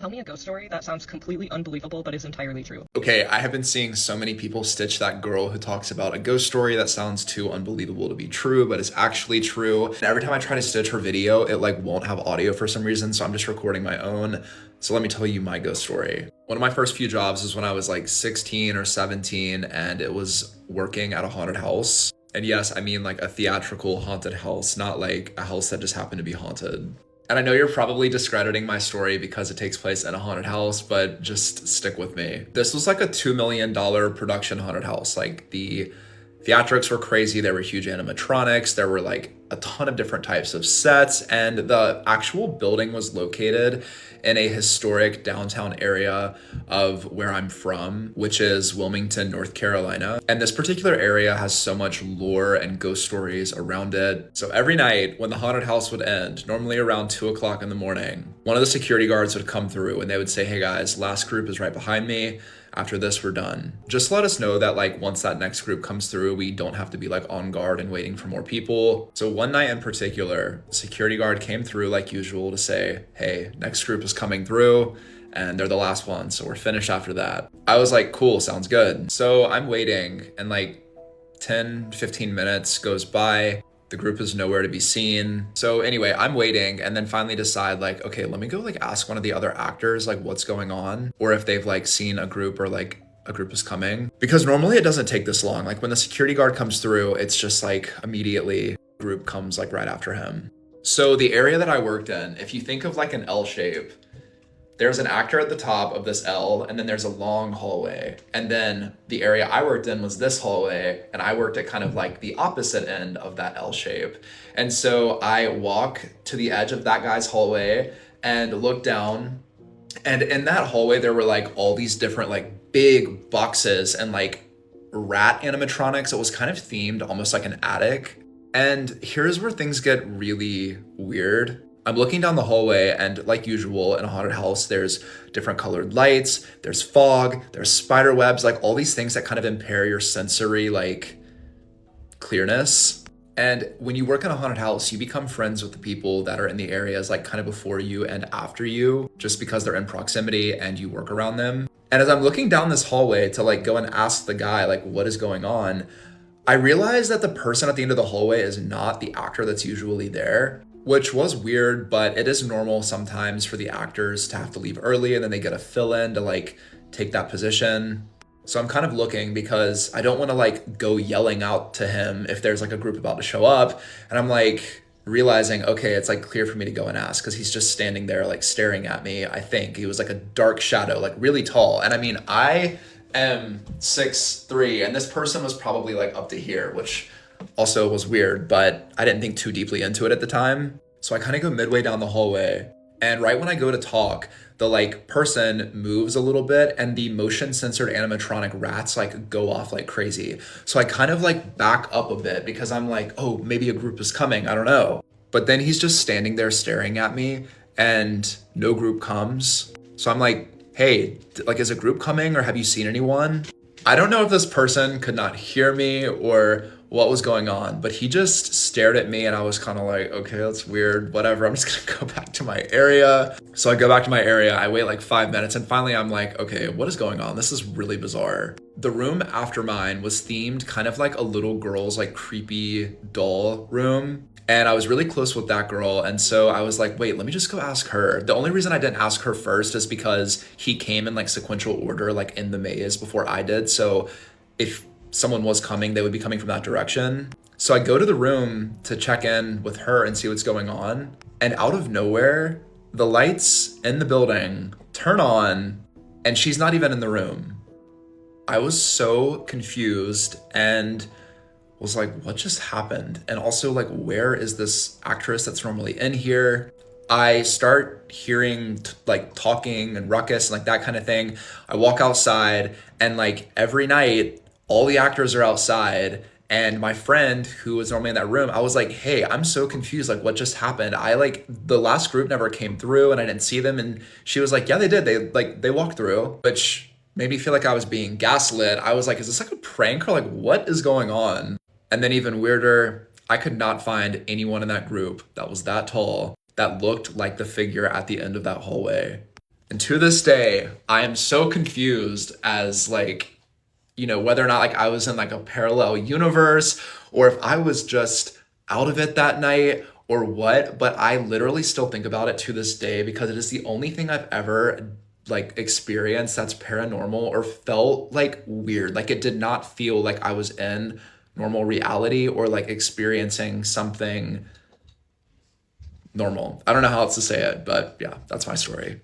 Tell me a ghost story that sounds completely unbelievable but is entirely true. Okay, I have been seeing so many people stitch that girl who talks about a ghost story that sounds too unbelievable to be true, but is actually true. And every time I try to stitch her video, it like won't have audio for some reason, so I'm just recording my own. So let me tell you my ghost story. One of my first few jobs was when I was like 16 or 17, and it was working at a haunted house. And yes, I mean like a theatrical haunted house, not like a house that just happened to be haunted. And I know you're probably discrediting my story because it takes place in a haunted house, but just stick with me. This was like a $2 million production haunted house. Like the theatrics were crazy. There were huge animatronics. There were like a ton of different types of sets. And the actual building was located in a historic downtown area of where I'm from, which is Wilmington, North Carolina. And this particular area has so much lore and ghost stories around it. So every night when the haunted house would end, normally around 2 o'clock in the morning, one of the security guards would come through and they would say, "Hey guys, last group is right behind me. After this, we're done. Just let us know that like once that next group comes through, we don't have to be like on guard and waiting for more people." So one night in particular, the security guard came through like usual to say, "Hey, next group is coming through and they're the last one, so we're finished after that." I was like, "Cool, sounds good." So I'm waiting and like 10, 15 minutes goes by. The group is nowhere to be seen. So anyway, I'm waiting and then finally decide like, okay, let me go like ask one of the other actors like what's going on, or if they've like seen a group or like a group is coming. Because normally it doesn't take this long. Like when the security guard comes through, it's just like immediately group comes like right after him. So the area that I worked in, if you think of like an L shape, there's an actor at the top of this L, and then there's a long hallway. And then the area I worked in was this hallway, and I worked at kind of like the opposite end of that L shape. And so I walk to the edge of that guy's hallway and look down, and in that hallway, there were like all these different like big boxes and like rat animatronics. It was kind of themed almost like an attic. And here's where things get really weird. I'm looking down the hallway and like usual in a haunted house, there's different colored lights, there's fog, there's spider webs, like all these things that kind of impair your sensory like clearness. And when you work in a haunted house, you become friends with the people that are in the areas like kind of before you and after you, just because they're in proximity and you work around them. And as I'm looking down this hallway to like go and ask the guy like what is going on, I realized that the person at the end of the hallway is not the actor that's usually there. Which was weird, but it is normal sometimes for the actors to have to leave early and then they get a fill-in to like take that position. So I'm kind of looking because I don't want to like go yelling out to him if there's like a group about to show up. And I'm like realizing, okay, it's like clear for me to go and ask because he's just standing there like staring at me. I think he was like a dark shadow, like really tall. And I mean, I am 6'3", and this person was probably like up to here, which also was weird, but I didn't think too deeply into it at the time. So I kind of go midway down the hallway, and right when I go to talk, the like person moves a little bit and the motion censored animatronic rats like go off like crazy. So I kind of like back up a bit because I'm like, oh, maybe a group is coming, I don't know. But then he's just standing there staring at me and no group comes. So I'm like, hey, like is a group coming or have you seen anyone? I don't know if this person could not hear me or what was going on, but he just stared at me and I was kind of like, okay, that's weird, whatever. I'm just gonna go back to my area. So I go back to my area, I wait like 5 minutes, and finally I'm like, okay, what is going on? This is really bizarre. The room after mine was themed kind of like a little girl's like creepy doll room. And I was really close with that girl. And so I was like, wait, let me just go ask her. The only reason I didn't ask her first is because he came in like sequential order, like in the maze before I did. So if someone was coming, they would be coming from that direction. So I go to the room to check in with her and see what's going on. And out of nowhere, the lights in the building turn on and she's not even in the room. I was so confused and was like, what just happened? And also like, where is this actress that's normally in here? I start hearing like talking and ruckus and like that kind of thing. I walk outside and like every night, all the actors are outside. And my friend who was normally in that room, I was like, hey, I'm so confused. Like what just happened? I like the last group never came through and I didn't see them. And she was like, yeah, they did. They walked through, which made me feel like I was being gaslit. I was like, is this like a prank or like what is going on? And then even weirder, I could not find anyone in that group that was that tall that looked like the figure at the end of that hallway. And to this day, I am so confused as like, you know, whether or not like I was in like a parallel universe or if I was just out of it that night or what, but I literally still think about it to this day because it is the only thing I've ever like experienced that's paranormal or felt like weird. Like it did not feel like I was in normal reality or like experiencing something normal. I don't know how else to say it, but yeah, that's my story.